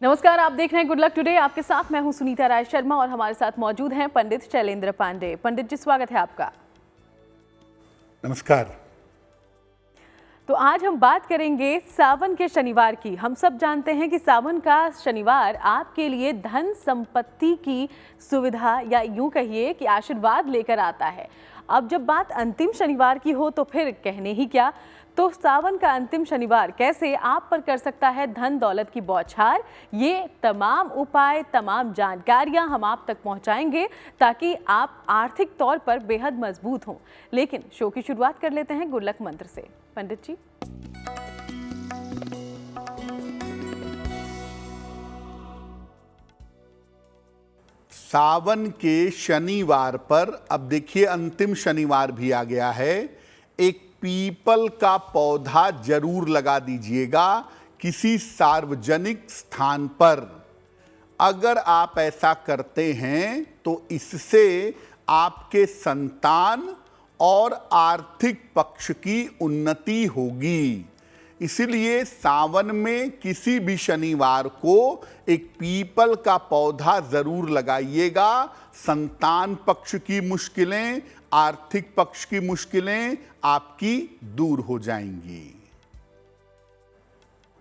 नमस्कार, आप देख रहे हैं गुड लक टुडे। आपके साथ मैं हूं सुनीता राय शर्मा और हमारे साथ मौजूद हैं पंडित शैलेंद्र पांडे। पंडित जी, स्वागत है आपका। नमस्कार। तो आज हम बात करेंगे सावन के शनिवार की। हम सब जानते हैं कि सावन का शनिवार आपके लिए धन संपत्ति की सुविधा या यूं कहिए कि आशीर्वाद लेकर आता है। अब जब बात अंतिम शनिवार की हो तो फिर कहने ही क्या। तो सावन का अंतिम शनिवार कैसे आप पर कर सकता है धन दौलत की बौछार, ये तमाम उपाय, तमाम जानकारियां हम आप तक पहुंचाएंगे ताकि आप आर्थिक तौर पर बेहद मजबूत हों। लेकिन शो की शुरुआत कर लेते हैं गुड लक मंत्र से। पंडित जी, सावन के शनिवार पर, अब देखिए अंतिम शनिवार भी आ गया है, एक पीपल का पौधा जरूर लगा दीजिएगा किसी सार्वजनिक स्थान पर। अगर आप ऐसा करते हैं तो इससे आपके संतान और आर्थिक पक्ष की उन्नति होगी। इसीलिए सावन में किसी भी शनिवार को एक पीपल का पौधा जरूर लगाइएगा। संतान पक्ष की मुश्किलें, आर्थिक पक्ष की मुश्किलें आपकी दूर हो जाएंगी।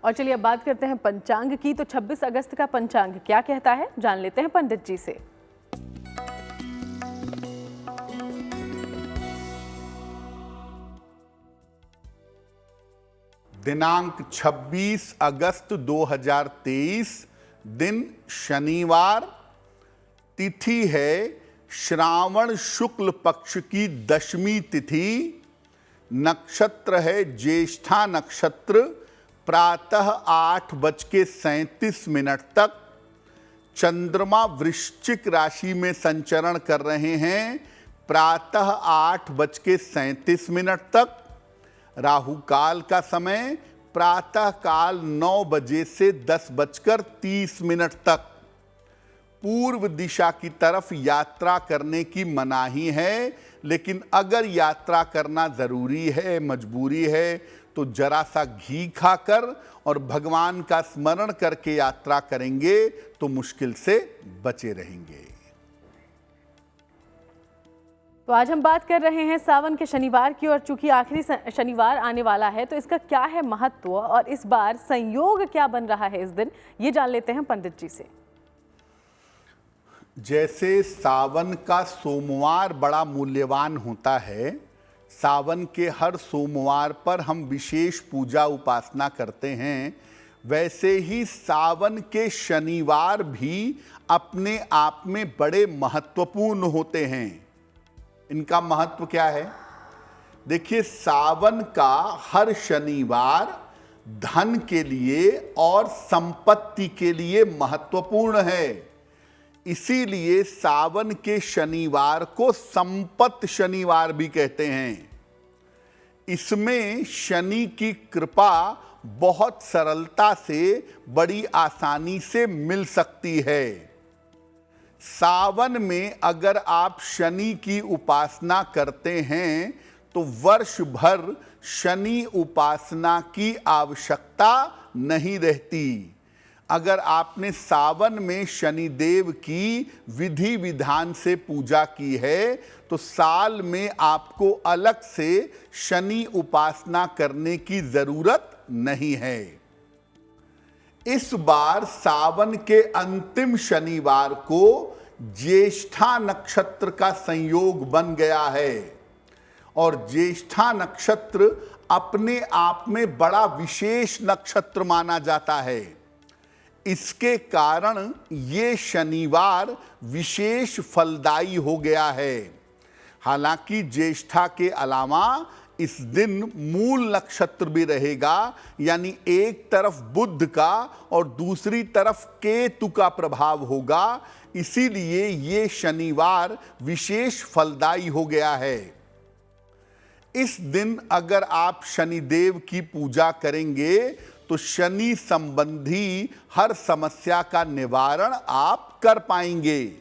और चलिए अब बात करते हैं पंचांग की। तो 26 अगस्त का पंचांग क्या कहता है, जान लेते हैं पंडित जी से। दिनांक 26 अगस्त 2023, दिन शनिवार, तिथि है श्रावण शुक्ल पक्ष की दशमी तिथि, नक्षत्र है ज्येष्ठा नक्षत्र, प्रातः 8:37 तक। चंद्रमा वृश्चिक राशि में संचरण कर रहे हैं प्रातः 8:37 तक। राहु काल का समय प्रातः काल 9 बजे से 10:30 तक। पूर्व दिशा की तरफ यात्रा करने की मनाही है, लेकिन अगर यात्रा करना जरूरी है, मजबूरी है, तो जरा सा घी खाकर और भगवान का स्मरण करके यात्रा करेंगे तो मुश्किल से बचे रहेंगे। तो आज हम बात कर रहे हैं सावन के शनिवार की, और चूंकि आखिरी शनिवार आने वाला है तो इसका क्या है महत्व और इस बार संयोग क्या बन रहा है इस दिन, ये जान लेते हैं पंडित जी से। जैसे सावन का सोमवार बड़ा मूल्यवान होता है, सावन के हर सोमवार पर हम विशेष पूजा उपासना करते हैं, वैसे ही सावन के शनिवार भी अपने आप में बड़े महत्वपूर्ण होते हैं। इनका महत्व क्या है? देखिए, सावन का हर शनिवार धन के लिए और संपत्ति के लिए महत्वपूर्ण है। इसीलिए सावन के शनिवार को संपत्ति शनिवार भी कहते हैं। इसमें शनि की कृपा बहुत सरलता से, बड़ी आसानी से मिल सकती है। सावन में अगर आप शनि की उपासना करते हैं तो वर्ष भर शनि उपासना की आवश्यकता नहीं रहती। अगर आपने सावन में शनिदेव की विधि विधान से पूजा की है तो साल में आपको अलग से शनि उपासना करने की जरूरत नहीं है। इस बार सावन के अंतिम शनिवार को ज्येष्ठा नक्षत्र का संयोग बन गया है, और ज्येष्ठा नक्षत्र अपने आप में बड़ा विशेष नक्षत्र माना जाता है। इसके कारण ये शनिवार विशेष फलदायी हो गया है। हालांकि ज्येष्ठा के अलावा इस दिन मूल नक्षत्र भी रहेगा, यानी एक तरफ बुध का और दूसरी तरफ केतु का प्रभाव होगा। इसीलिए ये शनिवार विशेष फलदायी हो गया है। इस दिन अगर आप शनिदेव की पूजा करेंगे तो शनि संबंधी हर समस्या का निवारण आप कर पाएंगे।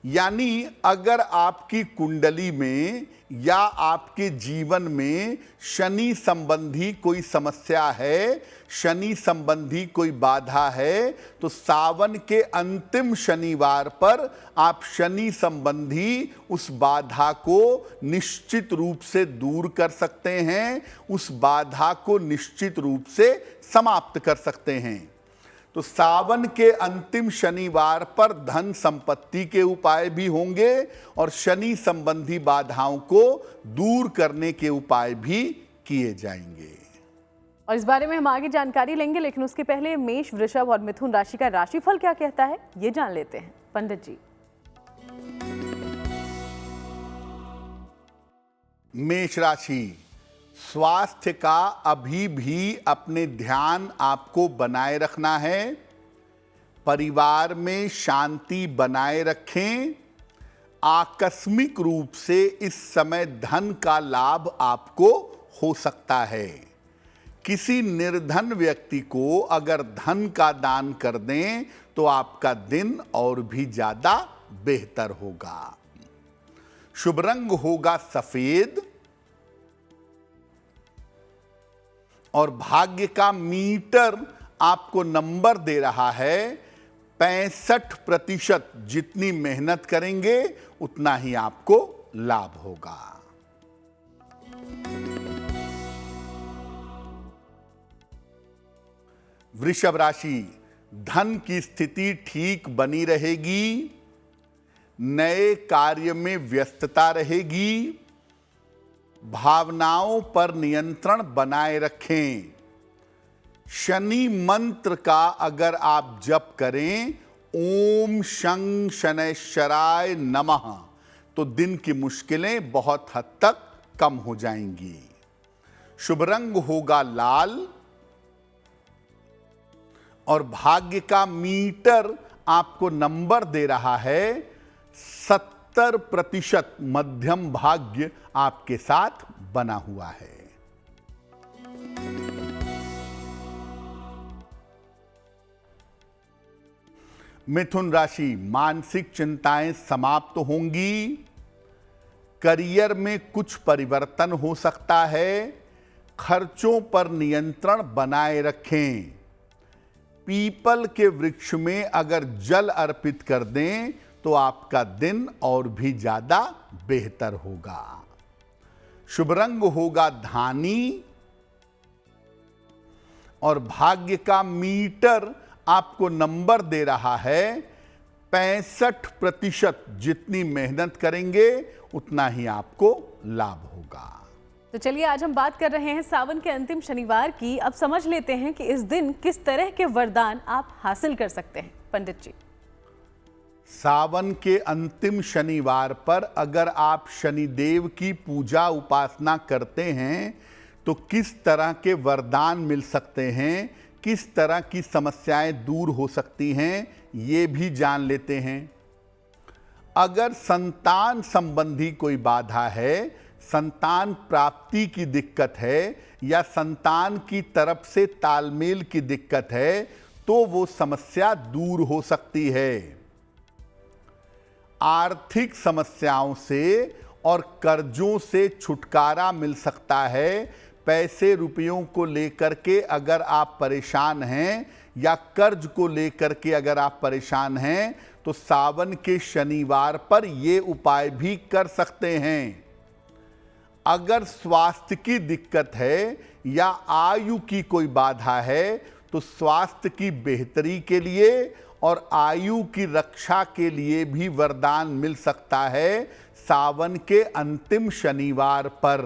यानी अगर आपकी कुंडली में या आपके जीवन में शनि संबंधी कोई समस्या है, शनि संबंधी कोई बाधा है, तो सावन के अंतिम शनिवार पर आप शनि संबंधी उस बाधा को निश्चित रूप से दूर कर सकते हैं, उस बाधा को निश्चित रूप से समाप्त कर सकते हैं। तो सावन के अंतिम शनिवार पर धन संपत्ति के उपाय भी होंगे और शनि संबंधी बाधाओं को दूर करने के उपाय भी किए जाएंगे। और इस बारे में हम आगे जानकारी लेंगे, लेकिन उसके पहले मेष, वृषभ और मिथुन राशि का राशिफल क्या कहता है ये जान लेते हैं। पंडित जी। मेष राशि, स्वास्थ्य का अभी भी अपने ध्यान आपको बनाए रखना है। परिवार में शांति बनाए रखें। आकस्मिक रूप से इस समय धन का लाभ आपको हो सकता है। किसी निर्धन व्यक्ति को अगर धन का दान कर दें तो आपका दिन और भी ज्यादा बेहतर होगा। शुभ रंग होगा सफेद और भाग्य का मीटर आपको नंबर दे रहा है 65%। जितनी मेहनत करेंगे उतना ही आपको लाभ होगा। वृषभ राशि, धन की स्थिति ठीक बनी रहेगी। नए कार्य में व्यस्तता रहेगी। भावनाओं पर नियंत्रण बनाए रखें। शनि मंत्र का अगर आप जप करें ओम शं शनैश्चराय नमः तो दिन की मुश्किलें बहुत हद तक कम हो जाएंगी। शुभ रंग होगा लाल और भाग्य का मीटर आपको नंबर दे रहा है 70%। मध्यम भाग्य आपके साथ बना हुआ है। मिथुन राशि, मानसिक चिंताएं समाप्त होंगी। करियर में कुछ परिवर्तन हो सकता है। खर्चों पर नियंत्रण बनाए रखें। पीपल के वृक्ष में अगर जल अर्पित कर दें तो आपका दिन और भी ज्यादा बेहतर होगा। शुभ रंग होगा धानी और भाग्य का मीटर आपको नंबर दे रहा है 65%। जितनी मेहनत करेंगे उतना ही आपको लाभ होगा। तो चलिए आज हम बात कर रहे हैं सावन के अंतिम शनिवार की। अब समझ लेते हैं कि इस दिन किस तरह के वरदान आप हासिल कर सकते हैं। पंडित जी। सावन के अंतिम शनिवार पर अगर आप शनिदेव की पूजा उपासना करते हैं तो किस तरह के वरदान मिल सकते हैं, किस तरह की समस्याएं दूर हो सकती हैं, ये भी जान लेते हैं। अगर संतान संबंधी कोई बाधा है, संतान प्राप्ति की दिक्कत है या संतान की तरफ से तालमेल की दिक्कत है तो वो समस्या दूर हो सकती है। आर्थिक समस्याओं से और कर्जों से छुटकारा मिल सकता है। पैसे रुपयों को लेकर के अगर आप परेशान हैं या कर्ज को लेकर के अगर आप परेशान हैं तो सावन के शनिवार पर ये उपाय भी कर सकते हैं। अगर स्वास्थ्य की दिक्कत है या आयु की कोई बाधा है तो स्वास्थ्य की बेहतरी के लिए और आयु की रक्षा के लिए भी वरदान मिल सकता है सावन के अंतिम शनिवार पर।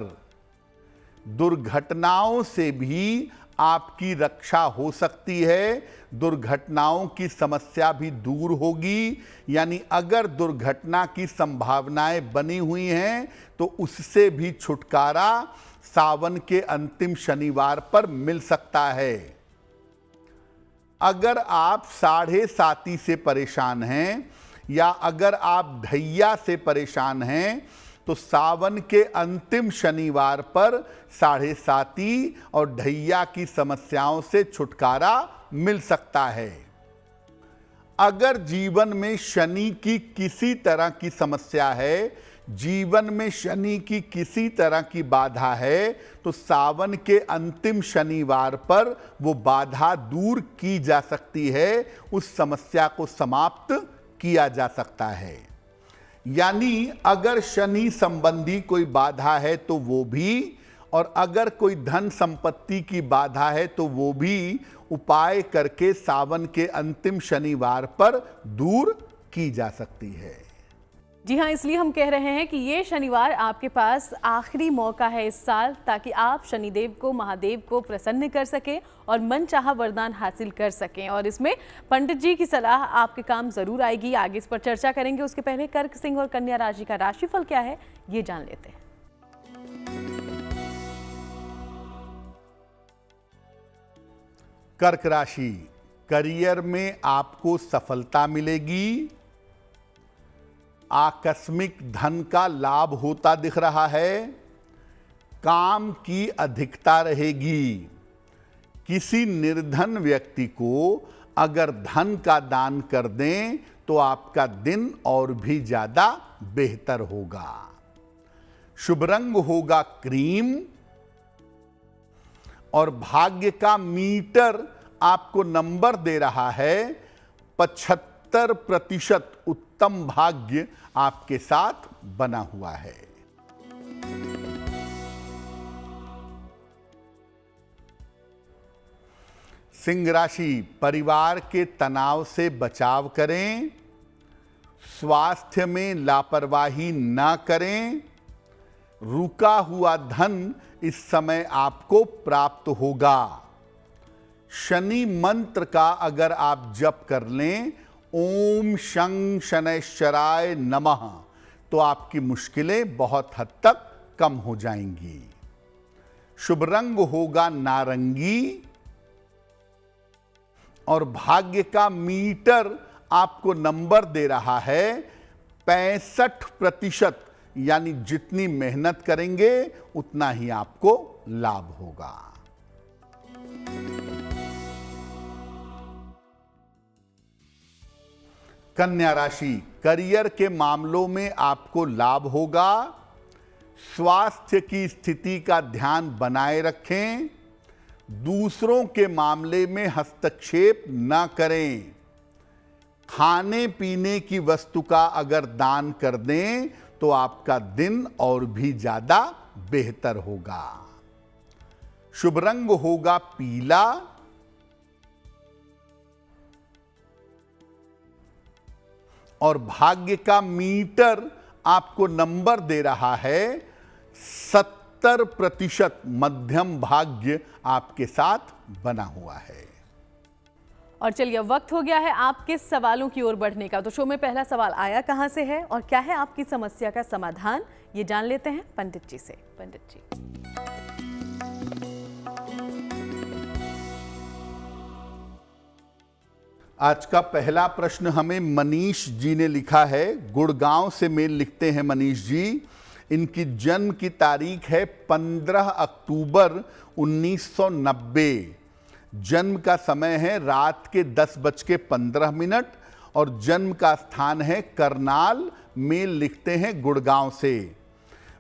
दुर्घटनाओं से भी आपकी रक्षा हो सकती है। दुर्घटनाओं की समस्या भी दूर होगी। यानी अगर दुर्घटना की संभावनाएं बनी हुई हैं तो उससे भी छुटकारा सावन के अंतिम शनिवार पर मिल सकता है। अगर आप साढ़े साती से परेशान हैं या अगर आप ढैया से परेशान हैं तो सावन के अंतिम शनिवार पर साढ़े साती और ढैया की समस्याओं से छुटकारा मिल सकता है। अगर जीवन में शनि की किसी तरह की समस्या है, जीवन में शनि की किसी तरह की बाधा है, तो सावन के अंतिम शनिवार पर वो बाधा दूर की जा सकती है, उस समस्या को समाप्त किया जा सकता है। यानी अगर शनि संबंधी कोई बाधा है तो वो भी, और अगर कोई धन संपत्ति की बाधा है तो वो भी उपाय करके सावन के अंतिम शनिवार पर दूर की जा सकती है। जी हाँ, इसलिए हम कह रहे हैं कि ये शनिवार आपके पास आखिरी मौका है इस साल, ताकि आप शनिदेव को, महादेव को प्रसन्न कर सकें और मनचाहा वरदान हासिल कर सकें। और इसमें पंडित जी की सलाह आपके काम जरूर आएगी। आगे इस पर चर्चा करेंगे, उसके पहले कर्क, सिंह और कन्या राशि का राशिफल क्या है ये जान लेते हैं। कर्क राशि, करियर में आपको सफलता मिलेगी। आकस्मिक धन का लाभ होता दिख रहा है। काम की अधिकता रहेगी। किसी निर्धन व्यक्ति को अगर धन का दान कर दें तो आपका दिन और भी ज्यादा बेहतर होगा। शुभ रंग होगा क्रीम, और भाग्य का मीटर आपको नंबर दे रहा है 75% उत्तम भाग्य आपके साथ बना हुआ है। सिंह राशि, परिवार के तनाव से बचाव करें। स्वास्थ्य में लापरवाही ना करें। रुका हुआ धन इस समय आपको प्राप्त होगा। शनि मंत्र का अगर आप जप कर लें, ओम शं शनैश्चराय नमः, तो आपकी मुश्किलें बहुत हद तक कम हो जाएंगी। शुभ रंग होगा नारंगी, और भाग्य का मीटर आपको नंबर दे रहा है 65%, यानी जितनी मेहनत करेंगे उतना ही आपको लाभ होगा। कन्या राशि, करियर के मामलों में आपको लाभ होगा। स्वास्थ्य की स्थिति का ध्यान बनाए रखें। दूसरों के मामले में हस्तक्षेप न करें। खाने पीने की वस्तु का अगर दान कर दें तो आपका दिन और भी ज्यादा बेहतर होगा। शुभ रंग होगा पीला, और भाग्य का मीटर आपको नंबर दे रहा है 70%। मध्यम भाग्य आपके साथ बना हुआ है। और चलिए, अब वक्त हो गया है आपके सवालों की ओर बढ़ने का। तो शो में पहला सवाल आया कहां से है और क्या है आपकी समस्या का समाधान, ये जान लेते हैं पंडित जी से। पंडित जी, आज का पहला प्रश्न हमें मनीष जी ने लिखा है। गुड़गांव से मेल लिखते हैं मनीष जी। इनकी जन्म की तारीख है 15 अक्टूबर 1990। जन्म का समय है रात के 10:15 और जन्म का स्थान है करनाल। मेल लिखते हैं गुड़गांव से।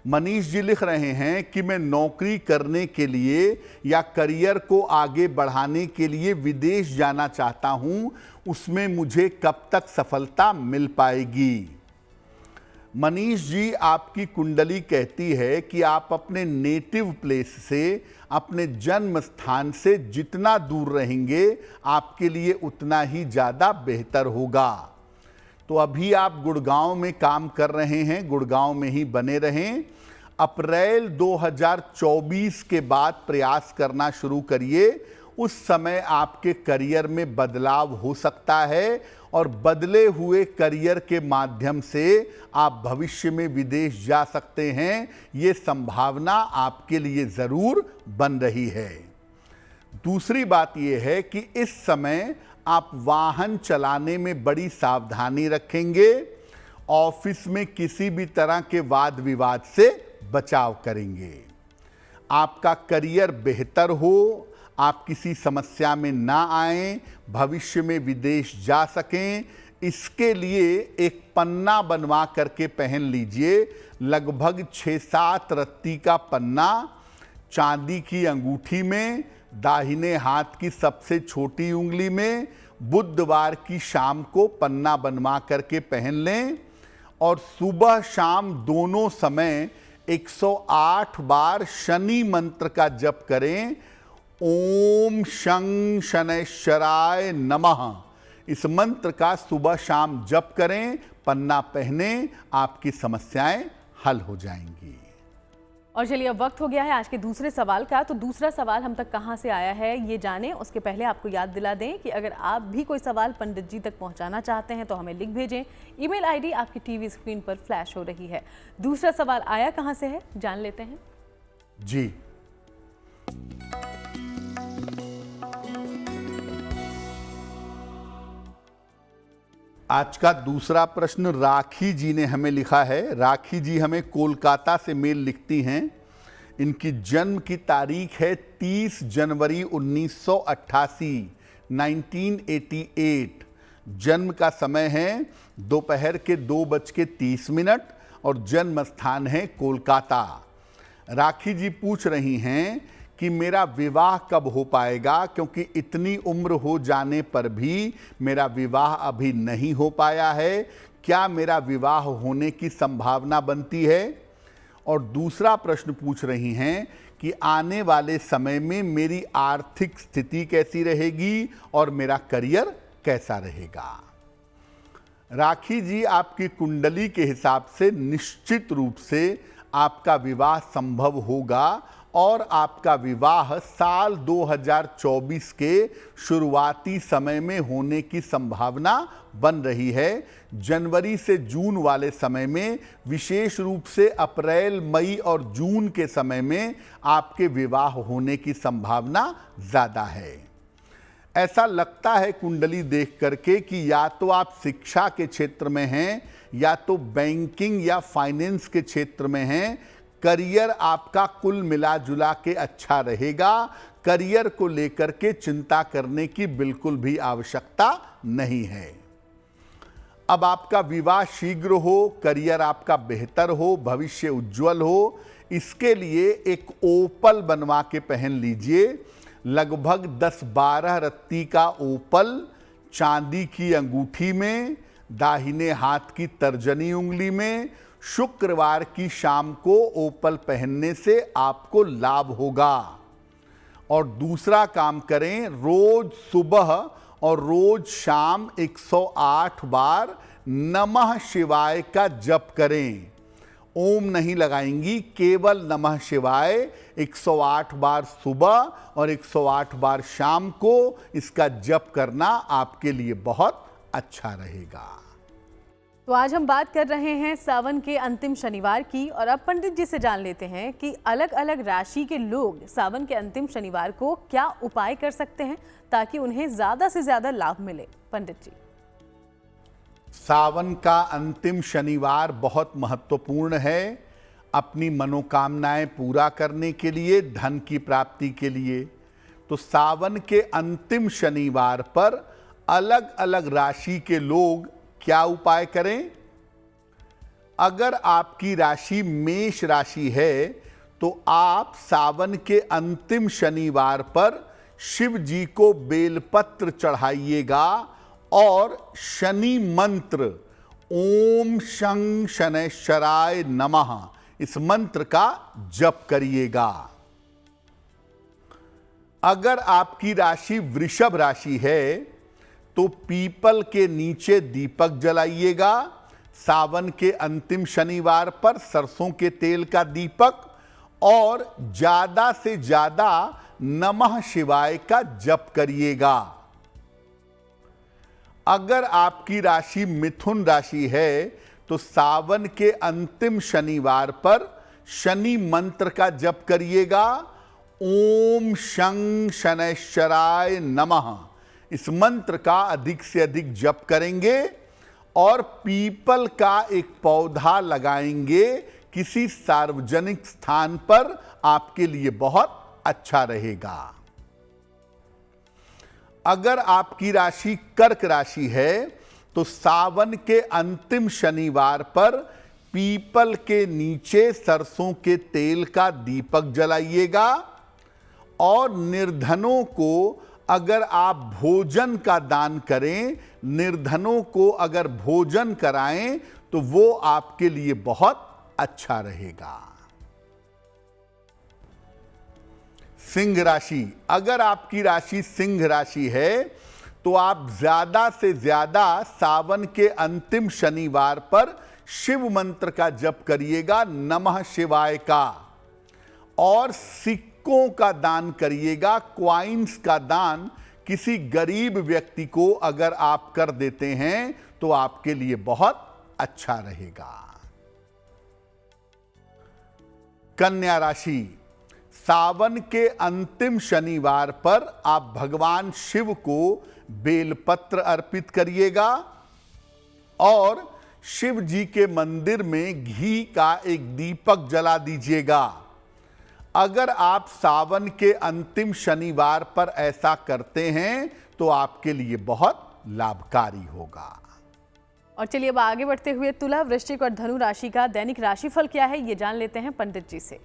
मनीष जी लिख रहे हैं कि मैं नौकरी करने के लिए या करियर को आगे बढ़ाने के लिए विदेश जाना चाहता हूं, उसमें मुझे कब तक सफलता मिल पाएगी? मनीष जी, आपकी कुंडली कहती है कि आप अपने नेटिव प्लेस से, अपने जन्म स्थान से जितना दूर रहेंगे आपके लिए उतना ही ज़्यादा बेहतर होगा। तो अभी आप गुड़गांव में काम कर रहे हैं, गुड़गांव में ही बने रहें। अप्रैल 2024 के बाद प्रयास करना शुरू करिए। उस समय आपके करियर में बदलाव हो सकता है और बदले हुए करियर के माध्यम से आप भविष्य में विदेश जा सकते हैं। ये संभावना आपके लिए ज़रूर बन रही है। दूसरी बात यह है कि इस समय आप वाहन चलाने में बड़ी सावधानी रखेंगे। ऑफिस में किसी भी तरह के वाद विवाद से बचाव करेंगे। आपका करियर बेहतर हो, आप किसी समस्या में ना आएं, भविष्य में विदेश जा सकें, इसके लिए एक पन्ना बनवा करके पहन लीजिए। लगभग 6-7 रत्ती का पन्ना चांदी की अंगूठी में, दाहिने हाथ की सबसे छोटी उंगली में, बुधवार की शाम को पन्ना बनवा करके पहन लें और सुबह शाम दोनों समय 108 बार शनि मंत्र का जप करें। ओम शं शनैश्चराय नमः, इस मंत्र का सुबह शाम जप करें, पन्ना पहने, आपकी समस्याएं हल हो जाएंगी। और चलिए अब वक्त हो गया है आज के दूसरे सवाल का। तो दूसरा सवाल हम तक कहां से आया है ये जानें, उसके पहले आपको याद दिला दें कि अगर आप भी कोई सवाल पंडित जी तक पहुंचाना चाहते हैं तो हमें लिख भेजें। ईमेल आईडी आपकी टीवी स्क्रीन पर फ्लैश हो रही है। दूसरा सवाल आया कहां से है, जान लेते हैं जी। आज का दूसरा प्रश्न राखी जी ने हमें लिखा है। राखी जी हमें कोलकाता से मेल लिखती हैं। इनकी जन्म की तारीख है 30 जनवरी 1988, 1988। जन्म का समय है दोपहर के 2:30 और जन्म स्थान है कोलकाता। राखी जी पूछ रही हैं कि मेरा विवाह कब हो पाएगा, क्योंकि इतनी उम्र हो जाने पर भी मेरा विवाह अभी नहीं हो पाया है। क्या मेरा विवाह होने की संभावना बनती है? और दूसरा प्रश्न पूछ रही हैं कि आने वाले समय में मेरी आर्थिक स्थिति कैसी रहेगी और मेरा करियर कैसा रहेगा। राखी जी, आपकी कुंडली के हिसाब से निश्चित रूप से आपका विवाह संभव होगा और आपका विवाह साल 2024 के शुरुआती समय में होने की संभावना बन रही है। जनवरी से जून वाले समय में, विशेष रूप से अप्रैल, मई और जून के समय में आपके विवाह होने की संभावना ज़्यादा है। ऐसा लगता है कुंडली देख करके कि या तो आप शिक्षा के क्षेत्र में हैं या तो बैंकिंग या फाइनेंस के क्षेत्र में हैं। करियर आपका कुल मिला जुला के अच्छा रहेगा। करियर को लेकर के चिंता करने की बिल्कुल भी आवश्यकता नहीं है। अब आपका विवाह शीघ्र हो, करियर आपका बेहतर हो, भविष्य उज्जवल हो, इसके लिए एक ओपल बनवा के पहन लीजिए। लगभग 10-12 रत्ती का ओपल चांदी की अंगूठी में, दाहिने हाथ की तर्जनी उंगली में, शुक्रवार की शाम को ओपल पहनने से आपको लाभ होगा। और दूसरा काम करें, रोज सुबह और रोज शाम 108 बार नमः शिवाय का जप करें। ओम नहीं लगाएंगी, केवल नमः शिवाय 108 बार सुबह और 108 बार शाम को इसका जप करना आपके लिए बहुत अच्छा रहेगा। तो आज हम बात कर रहे हैं सावन के अंतिम शनिवार की, और अब पंडित जी से जान लेते हैं कि अलग अलग राशि के लोग सावन के अंतिम शनिवार को क्या उपाय कर सकते हैं ताकि उन्हें ज्यादा से ज्यादा लाभ मिले। पंडित जी, सावन का अंतिम शनिवार बहुत महत्वपूर्ण है अपनी मनोकामनाएं पूरा करने के लिए, धन की प्राप्ति के लिए। तो सावन के अंतिम शनिवार पर अलग अलग राशि के लोग क्या उपाय करें। अगर आपकी राशि मेष राशि है तो आप सावन के अंतिम शनिवार पर शिव जी को बेलपत्र चढ़ाइएगा और शनि मंत्र ओम शं शनैश्चराय नमः, इस मंत्र का जप करिएगा। अगर आपकी राशि वृषभ राशि है तो पीपल के नीचे दीपक जलाइएगा। सावन के अंतिम शनिवार पर सरसों के तेल का दीपक और ज्यादा से ज्यादा नमः शिवाय का जप करिएगा। अगर आपकी राशि मिथुन राशि है तो सावन के अंतिम शनिवार पर शनि मंत्र का जप करिएगा। ओम शं शनैश्चराय नमः, इस मंत्र का अधिक से अधिक जप करेंगे और पीपल का एक पौधा लगाएंगे किसी सार्वजनिक स्थान पर, आपके लिए बहुत अच्छा रहेगा। अगर आपकी राशि कर्क राशि है तो सावन के अंतिम शनिवार पर पीपल के नीचे सरसों के तेल का दीपक जलाइएगा और निर्धनों को अगर आप भोजन का दान करें, निर्धनों को अगर भोजन कराएं तो वो आपके लिए बहुत अच्छा रहेगा। सिंह राशि, अगर आपकी राशि सिंह राशि है तो आप ज्यादा से ज्यादा सावन के अंतिम शनिवार पर शिव मंत्र का जप करिएगा, नमः शिवाय का, और सिक्कों का दान करिएगा। क्वाइंस का दान किसी गरीब व्यक्ति को अगर आप कर देते हैं तो आपके लिए बहुत अच्छा रहेगा। कन्या राशि, सावन के अंतिम शनिवार पर आप भगवान शिव को बेलपत्र अर्पित करिएगा और शिव जी के मंदिर में घी का एक दीपक जला दीजिएगा। अगर आप सावन के अंतिम शनिवार पर ऐसा करते हैं तो आपके लिए बहुत लाभकारी होगा। और चलिए अब आगे बढ़ते हुए तुला, वृश्चिक और धनु राशि का दैनिक राशिफल क्या है ये जान लेते हैं पंडित जी से।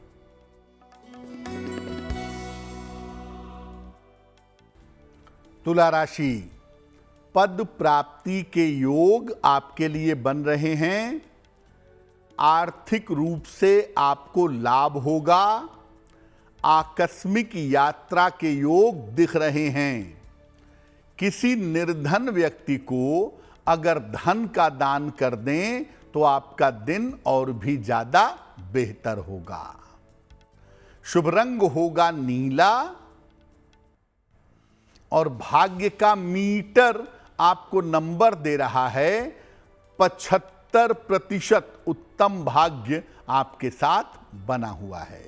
तुला राशि, पद प्राप्ति के योग आपके लिए बन रहे हैं। आर्थिक रूप से आपको लाभ होगा। आकस्मिक यात्रा के योग दिख रहे हैं। किसी निर्धन व्यक्ति को अगर धन का दान कर दें तो आपका दिन और भी ज्यादा बेहतर होगा। शुभ रंग होगा नीला और भाग्य का मीटर आपको नंबर दे रहा है 75% उत्तम भाग्य आपके साथ बना हुआ है।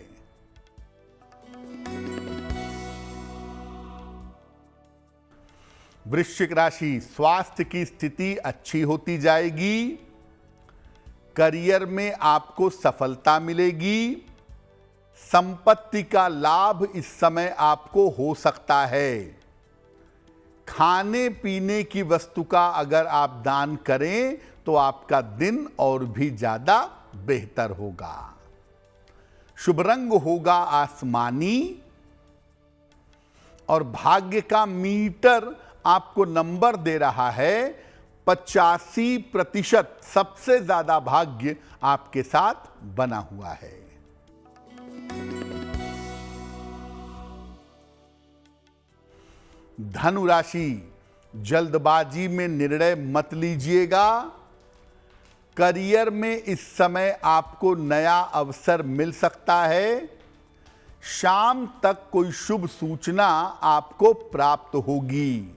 वृश्चिक राशि, स्वास्थ्य की स्थिति अच्छी होती जाएगी। करियर में आपको सफलता मिलेगी। संपत्ति का लाभ इस समय आपको हो सकता है। खाने पीने की वस्तु का अगर आप दान करें तो आपका दिन और भी ज्यादा बेहतर होगा। शुभ रंग होगा आसमानी और भाग्य का मीटर आपको नंबर दे रहा है 85%। सबसे ज्यादा भाग्य आपके साथ बना हुआ है। धनु राशि, जल्दबाजी में निर्णय मत लीजिएगा। करियर में इस समय आपको नया अवसर मिल सकता है। शाम तक कोई शुभ सूचना आपको प्राप्त होगी।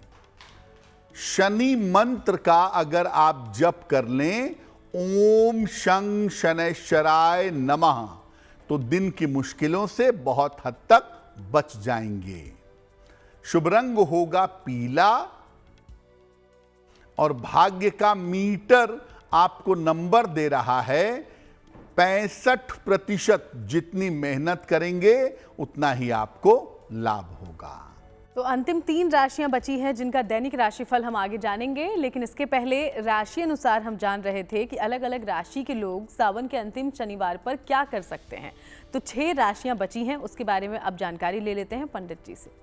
शनि मंत्र का अगर आप जप कर लें, ओम शं शनैश्चराय नमः, तो दिन की मुश्किलों से बहुत हद तक बच जाएंगे। शुभ रंग होगा पीला और भाग्य का मीटर आपको नंबर दे रहा है 65%। जितनी मेहनत करेंगे उतना ही आपको लाभ होगा। तो अंतिम 3 राशियां बची हैं जिनका दैनिक राशिफल हम आगे जानेंगे, लेकिन इसके पहले राशि अनुसार हम जान रहे थे कि अलग अलग राशि के लोग सावन के अंतिम शनिवार पर क्या कर सकते हैं। तो 6 राशियां बची हैं, उसके बारे में अब जानकारी ले लेते हैं पंडित जी से।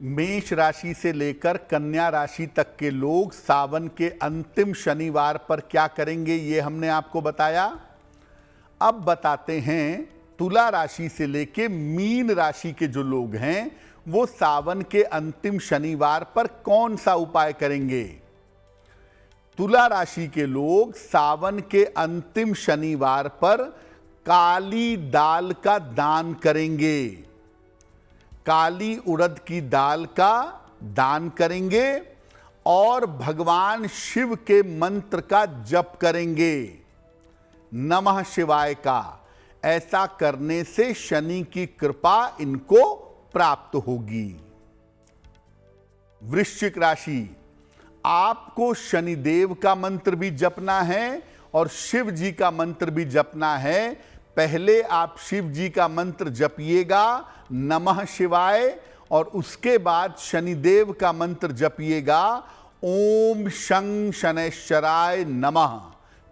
मेष राशि से लेकर कन्या राशि तक के लोग सावन के अंतिम शनिवार पर क्या करेंगे ये हमने आपको बताया। अब बताते हैं तुला राशि से लेकर मीन राशि के जो लोग हैं वो सावन के अंतिम शनिवार पर कौन सा उपाय करेंगे। तुला राशि के लोग सावन के अंतिम शनिवार पर काली दाल का दान करेंगे। काली उड़द की दाल का दान करेंगे और भगवान शिव के मंत्र का जप करेंगे, नमः शिवाय का। ऐसा करने से शनि की कृपा इनको प्राप्त होगी। वृश्चिक राशि, आपको शनिदेव का मंत्र भी जपना है और शिव जी का मंत्र भी जपना है। पहले आप शिव जी का मंत्र जपिएगा, नमः शिवाय, और उसके बाद शनिदेव का मंत्र जपिएगा, ओम शं शनैश्चराय नमः,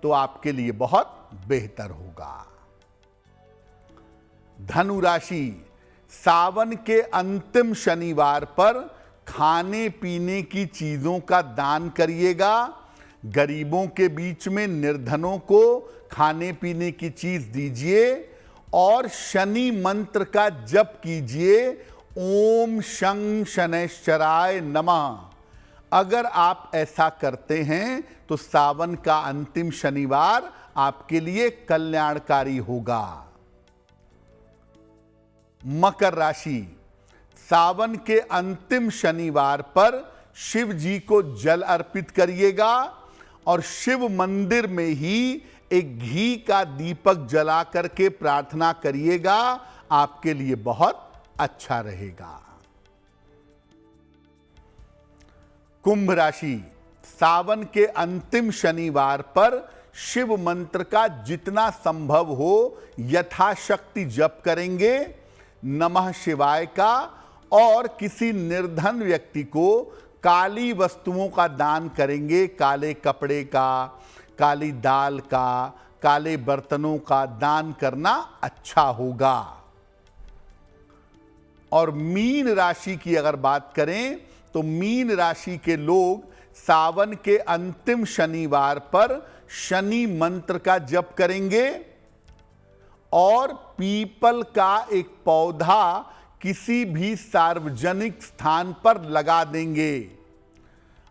तो आपके लिए बहुत बेहतर होगा। धनु राशि, सावन के अंतिम शनिवार पर खाने पीने की चीजों का दान करिएगा। गरीबों के बीच में निर्धनों को खाने पीने की चीज दीजिए और शनि मंत्र का जप कीजिए, ओम शं शनैश्चराय नमः। अगर आप ऐसा करते हैं तो सावन का अंतिम शनिवार आपके लिए कल्याणकारी होगा। मकर राशि, सावन के अंतिम शनिवार पर शिव जी को जल अर्पित करिएगा और शिव मंदिर में ही एक घी का दीपक जला करके प्रार्थना करिएगा, आपके लिए बहुत अच्छा रहेगा। कुंभ राशि, सावन के अंतिम शनिवार पर शिव मंत्र का जितना संभव हो यथाशक्ति जप करेंगे, नमः शिवाय का, और किसी निर्धन व्यक्ति को काली वस्तुओं का दान करेंगे, काले कपड़े का, काली दाल का, काले बर्तनों का दान करना अच्छा होगा। और मीन राशि की अगर बात करें तो मीन राशि के लोग सावन के अंतिम शनिवार पर शनि मंत्र का जप करेंगे और पीपल का एक पौधा किसी भी सार्वजनिक स्थान पर लगा देंगे।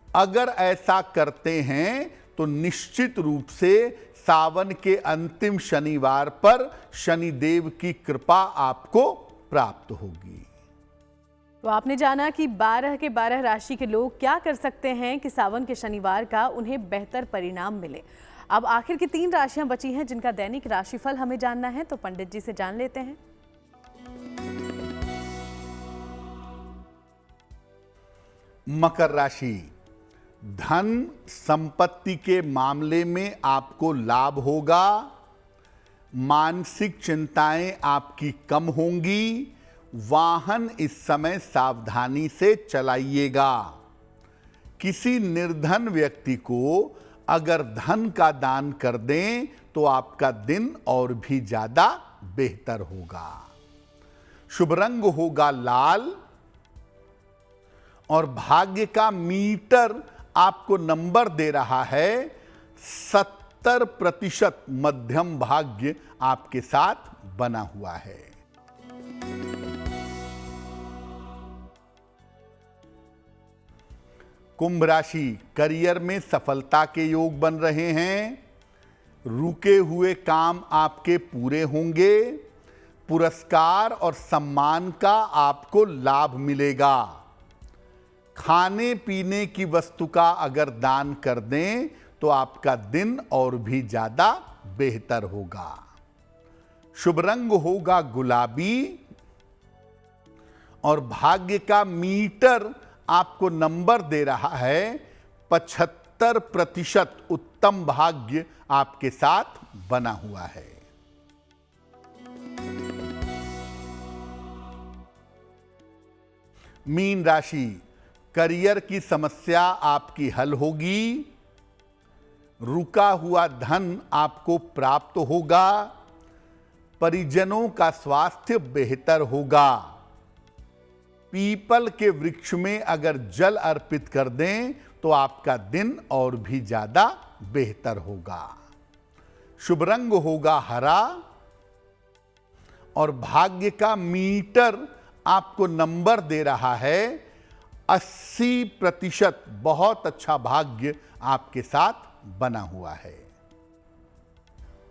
अगर ऐसा करते हैं तो निश्चित रूप से सावन के अंतिम शनिवार पर शनिदेव की कृपा आपको प्राप्त होगी। तो आपने जाना कि 12 के 12 राशि के लोग क्या कर सकते हैं कि सावन के शनिवार का उन्हें बेहतर परिणाम मिले। अब आखिर की 3 राशियां बची हैं जिनका दैनिक राशिफल हमें जानना है, तो पंडित जी से जान लेते हैं। मकर राशि, धन संपत्ति के मामले में आपको लाभ होगा। मानसिक चिंताएं आपकी कम होंगी। वाहन इस समय सावधानी से चलाइएगा। किसी निर्धन व्यक्ति को अगर धन का दान कर दें तो आपका दिन और भी ज्यादा बेहतर होगा। शुभ रंग होगा लाल और भाग्य का मीटर आपको नंबर दे रहा है 70% मध्यम भाग्य आपके साथ बना हुआ है। कुंभ राशि, करियर में सफलता के योग बन रहे हैं। रुके हुए काम आपके पूरे होंगे। पुरस्कार और सम्मान का आपको लाभ मिलेगा। खाने पीने की वस्तु का अगर दान कर दें तो आपका दिन और भी ज्यादा बेहतर होगा। शुभ रंग होगा गुलाबी और भाग्य का मीटर आपको नंबर दे रहा है 75% उत्तम भाग्य आपके साथ बना हुआ है। मीन राशि, करियर की समस्या आपकी हल होगी। रुका हुआ धन आपको प्राप्त होगा। परिजनों का स्वास्थ्य बेहतर होगा। पीपल के वृक्ष में अगर जल अर्पित कर दें तो आपका दिन और भी ज्यादा बेहतर होगा। शुभ रंग होगा हरा और भाग्य का मीटर आपको नंबर दे रहा है 80%। बहुत अच्छा भाग्य आपके साथ बना हुआ है।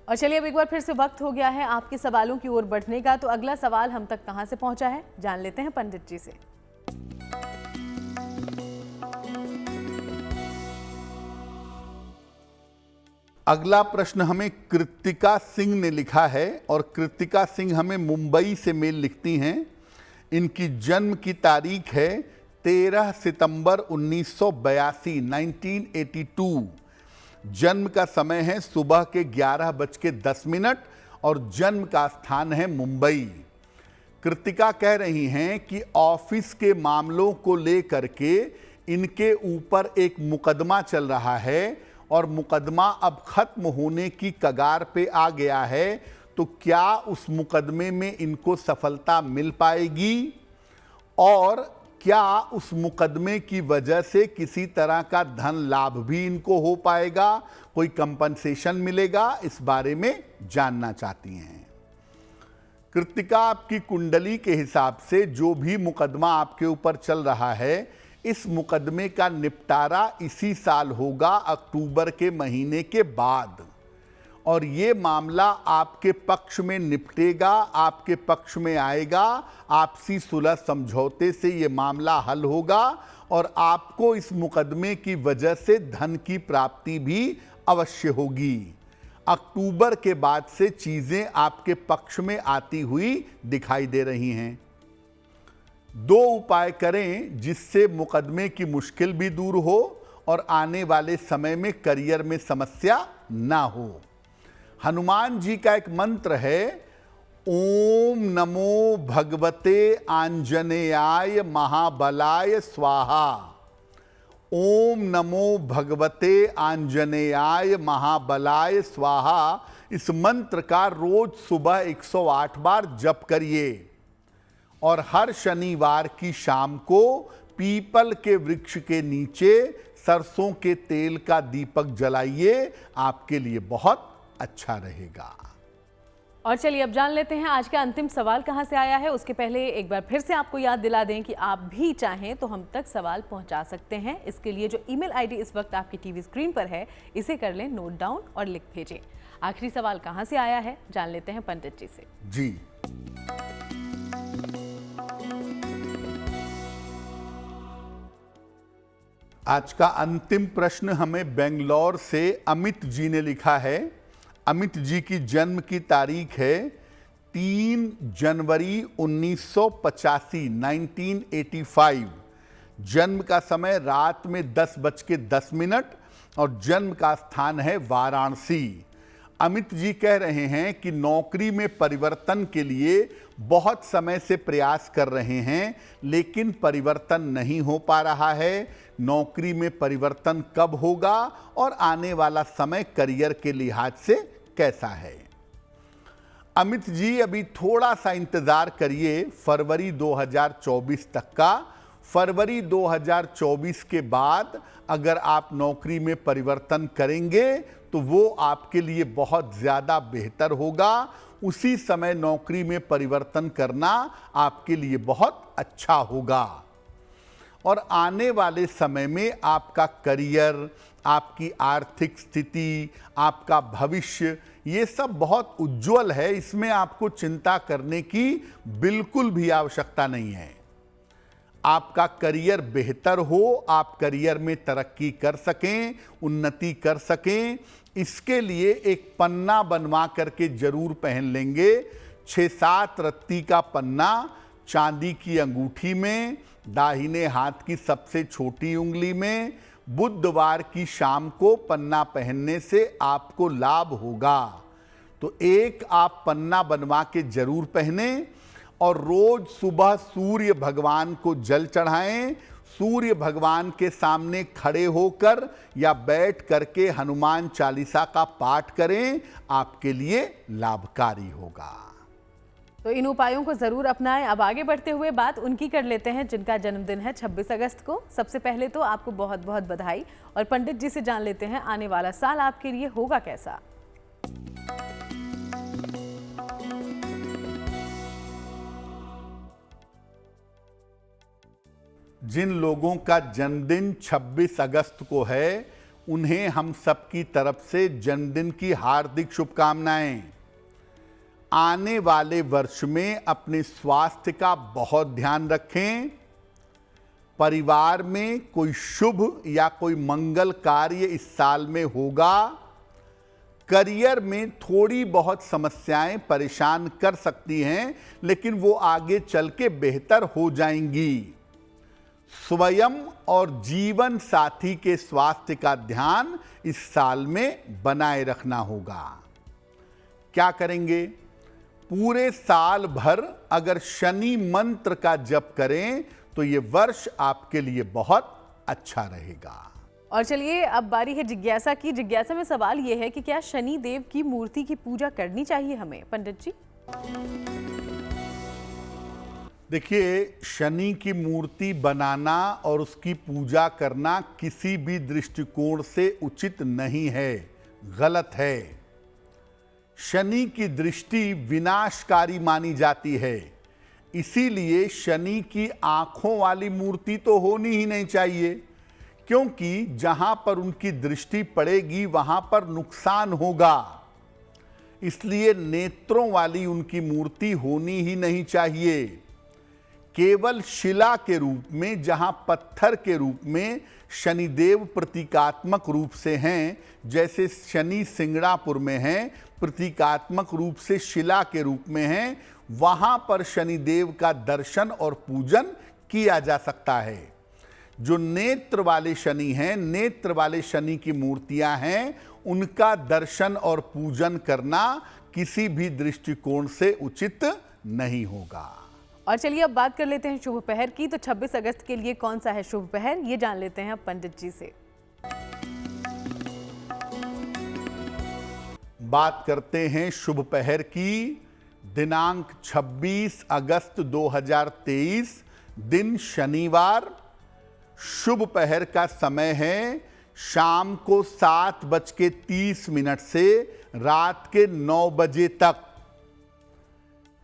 और चलिए अब एक बार फिर से वक्त हो गया है आपके सवालों की ओर बढ़ने का। तो अगला सवाल हम तक कहां से पहुंचा है, जान लेते हैं पंडित जी से। अगला प्रश्न हमें कृतिका सिंह ने लिखा है और कृतिका सिंह हमें मुंबई से मेल लिखती हैं। इनकी जन्म की तारीख है 13 सितंबर 1982, 1982। जन्म का समय है सुबह के 11:10 और जन्म का स्थान है मुंबई। कृतिका कह रही हैं कि ऑफिस के मामलों को लेकर के इनके ऊपर एक मुकदमा चल रहा है और मुकदमा अब खत्म होने की कगार पे आ गया है, तो क्या उस मुकदमे में इनको सफलता मिल पाएगी और क्या उस मुकदमे की वजह से किसी तरह का धन लाभ भी इनको हो पाएगा, कोई कंपनसेशन मिलेगा, इस बारे में जानना चाहती हैं। कृतिका, आपकी कुंडली के हिसाब से जो भी मुकदमा आपके ऊपर चल रहा है, इस मुकदमे का निपटारा इसी साल होगा, अक्टूबर के महीने के बाद, और ये मामला आपके पक्ष में निपटेगा, आपके पक्ष में आएगा। आपसी सुलह समझौते से ये मामला हल होगा और आपको इस मुकदमे की वजह से धन की प्राप्ति भी अवश्य होगी। अक्टूबर के बाद से चीजें आपके पक्ष में आती हुई दिखाई दे रही हैं। 2 उपाय करें जिससे मुकदमे की मुश्किल भी दूर हो और आने वाले समय में करियर में समस्या ना हो। हनुमान जी का एक मंत्र है, ओम नमो भगवते आंजनेयाय महाबलाय स्वाहा। ओम नमो भगवते आंजनेयाय महाबलाय स्वाहा, इस मंत्र का रोज सुबह 108 बार जप करिए और हर शनिवार की शाम को पीपल के वृक्ष के नीचे सरसों के तेल का दीपक जलाइए, आपके लिए बहुत अच्छा रहेगा। और चलिए अब जान लेते हैं आज का अंतिम सवाल कहां से आया है। उसके पहले एक बार फिर से आपको याद दिला दें कि आप भी चाहें तो हम तक सवाल पहुंचा सकते हैं। इसके लिए जो ईमेल आईडी इस वक्त आपकी टीवी स्क्रीन पर है, इसे कर लें नोट डाउन और लिख भेजें। आखिरी सवाल कहां से आया है जान लेते हैं पंडित जी से। जी, आज का अंतिम प्रश्न हमें बेंगलोर से अमित जी ने लिखा है। अमित जी की जन्म की तारीख है 3 जनवरी 1985, 1985। जन्म का समय रात में 10:10 और जन्म का स्थान है वाराणसी। अमित जी कह रहे हैं कि नौकरी में परिवर्तन के लिए बहुत समय से प्रयास कर रहे हैं, लेकिन परिवर्तन नहीं हो पा रहा है। नौकरी में परिवर्तन कब होगा और आने वाला समय करियर के लिहाज से कैसा है? अमित जी, अभी थोड़ा सा इंतजार करिए फरवरी 2024 तक का। फरवरी 2024 के बाद अगर आप नौकरी में परिवर्तन करेंगे तो वो आपके लिए बहुत ज़्यादा बेहतर होगा। उसी समय नौकरी में परिवर्तन करना आपके लिए बहुत अच्छा होगा और आने वाले समय में आपका करियर, आपकी आर्थिक स्थिति, आपका भविष्य, ये सब बहुत उज्जवल है। इसमें आपको चिंता करने की बिल्कुल भी आवश्यकता नहीं है। आपका करियर बेहतर हो, आप करियर में तरक्की कर सकें, उन्नति कर सकें, इसके लिए एक पन्ना बनवा करके जरूर पहन लेंगे। 6-7 रत्ती का पन्ना चांदी की अंगूठी में, दाहिने हाथ की सबसे छोटी उंगली में, बुधवार की शाम को पन्ना पहनने से आपको लाभ होगा। तो एक आप पन्ना बनवा के जरूर पहने और रोज सुबह सूर्य भगवान को जल चढ़ाएं। सूर्य भगवान के सामने खड़े होकर या बैठ करके हनुमान चालीसा का पाठ करें, आपके लिए लाभकारी होगा। तो इन उपायों को जरूर अपनाएं। अब आगे बढ़ते हुए बात उनकी कर लेते हैं जिनका जन्मदिन है 26 अगस्त को। सबसे पहले तो आपको बहुत बहुत बधाई और पंडित जी से जान लेते हैं आने वाला साल आपके लिए होगा कैसा। जिन लोगों का जन्मदिन 26 अगस्त को है, उन्हें हम सबकी तरफ से जन्मदिन की हार्दिक शुभकामनाएं। आने वाले वर्ष में अपने स्वास्थ्य का बहुत ध्यान रखें। परिवार में कोई शुभ या कोई मंगल कार्य इस साल में होगा। करियर में थोड़ी बहुत समस्याएं परेशान कर सकती हैं, लेकिन वो आगे चल के बेहतर हो जाएंगी। स्वयं और जीवन साथी के स्वास्थ्य का ध्यान इस साल में बनाए रखना होगा। क्या करेंगे? पूरे साल भर अगर शनि मंत्र का जप करें तो ये वर्ष आपके लिए बहुत अच्छा रहेगा। और चलिए अब बारी है जिज्ञासा की। जिज्ञासा में सवाल ये है कि क्या शनि देव की मूर्ति की पूजा करनी चाहिए हमें, पंडित जी? देखिए, शनि की मूर्ति बनाना और उसकी पूजा करना किसी भी दृष्टिकोण से उचित नहीं है, गलत है। शनि की दृष्टि विनाशकारी मानी जाती है, इसीलिए शनि की आंखों वाली मूर्ति तो होनी ही नहीं चाहिए, क्योंकि जहां पर उनकी दृष्टि पड़ेगी वहां पर नुकसान होगा। इसलिए नेत्रों वाली उनकी मूर्ति होनी ही नहीं चाहिए। केवल शिला के रूप में, जहां पत्थर के रूप में शनिदेव प्रतीकात्मक रूप से हैं, जैसे शनि सिंगड़ापुर में हैं, प्रतीकात्मक रूप से शिला के रूप में हैं, वहां पर शनिदेव का दर्शन और पूजन किया जा सकता है। जो नेत्र वाले शनि हैं, नेत्र वाले शनि की मूर्तियां हैं, उनका दर्शन और पूजन करना किसी भी दृष्टिकोण से उचित नहीं होगा। और चलिए अब बात कर लेते हैं शुभ पहर की। तो 26 अगस्त के लिए कौन सा है शुभ पहर, ये जान लेते हैं पंडित जी से। बात करते हैं शुभ पहर की। दिनांक 26 अगस्त 2023, दिन शनिवार। शुभ पहर का समय है शाम को 7:30 से रात के 9 बजे तक।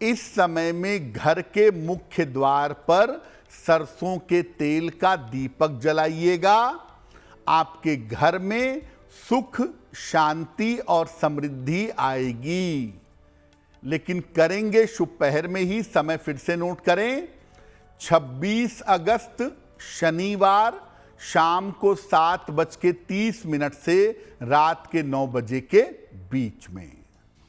इस समय में घर के मुख्य द्वार पर सरसों के तेल का दीपक जलाइएगा। आपके घर में सुख, शांति और समृद्धि आएगी। लेकिन करेंगे शुभ पहर में ही, समय फिर से नोट करें। 26 अगस्त शनिवार शाम को 7:30 से रात के 9 बजे के बीच में।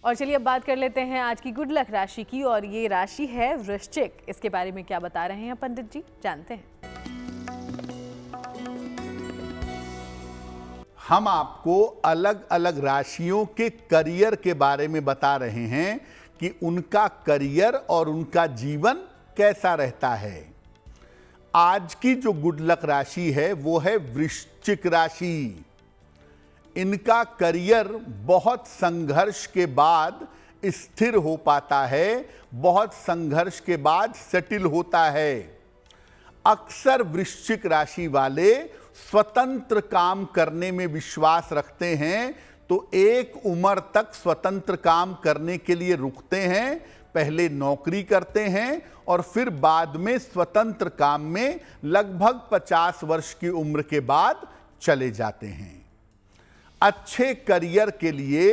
और चलिए अब बात कर लेते हैं आज की गुड लक राशि की, और ये राशि है वृश्चिक। इसके बारे में क्या बता रहे हैं पंडित जी, जानते हैं। हम आपको अलग अलग राशियों के करियर के बारे में बता रहे हैं कि उनका करियर और उनका जीवन कैसा रहता है। आज की जो गुड लक राशि है वो है वृश्चिक राशि। इनका करियर बहुत संघर्ष के बाद स्थिर हो पाता है, बहुत संघर्ष के बाद सेटल होता है। अक्सर वृश्चिक राशि वाले स्वतंत्र काम करने में विश्वास रखते हैं, तो एक उम्र तक स्वतंत्र काम करने के लिए रुकते हैं, पहले नौकरी करते हैं और फिर बाद में स्वतंत्र काम में लगभग 50 वर्ष की उम्र के बाद चले जाते हैं। अच्छे करियर के लिए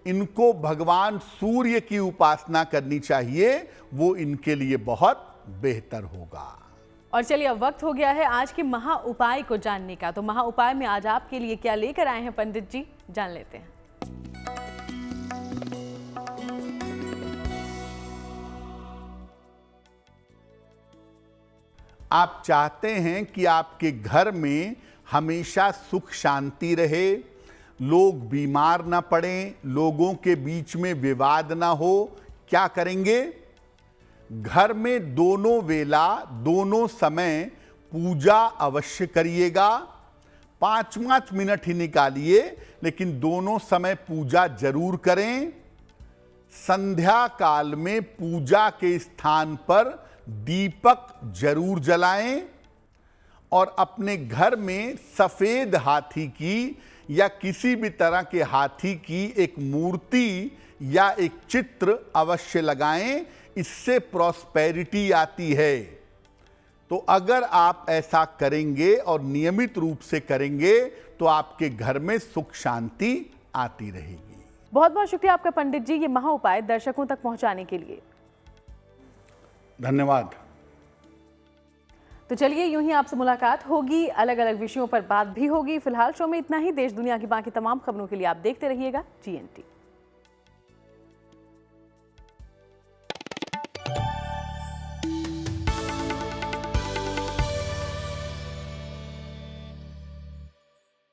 इनको भगवान सूर्य की उपासना करनी चाहिए, वो इनके लिए बहुत बेहतर होगा। और चलिए अब वक्त हो गया है आज के महा उपाय को जानने का। तो महा उपाय में आज आपके लिए क्या लेकर आए हैं पंडित जी, जान लेते हैं। आप चाहते हैं कि आपके घर में हमेशा सुख शांति रहे, लोग बीमार ना पड़ें, लोगों के बीच में विवाद ना हो। क्या करेंगे? घर में दोनों वेला, दोनों समय पूजा अवश्य करिएगा। 5-5 मिनट ही निकालिए, लेकिन दोनों समय पूजा जरूर करें। संध्या काल में पूजा के स्थान पर दीपक जरूर जलाएं और अपने घर में सफेद हाथी की या किसी भी तरह के हाथी की एक मूर्ति या एक चित्र अवश्य लगाएं। इससे प्रॉस्पेरिटी आती है। तो अगर आप ऐसा करेंगे और नियमित रूप से करेंगे तो आपके घर में सुख शांति आती रहेगी। बहुत बहुत शुक्रिया आपका पंडित जी, ये महा उपाय दर्शकों तक पहुंचाने के लिए। धन्यवाद। तो चलिए यूं ही आपसे मुलाकात होगी, अलग अलग विषयों पर बात भी होगी। फिलहाल शो में इतना ही। देश दुनिया की बाकी तमाम खबरों के लिए आप देखते रहिएगा GNT।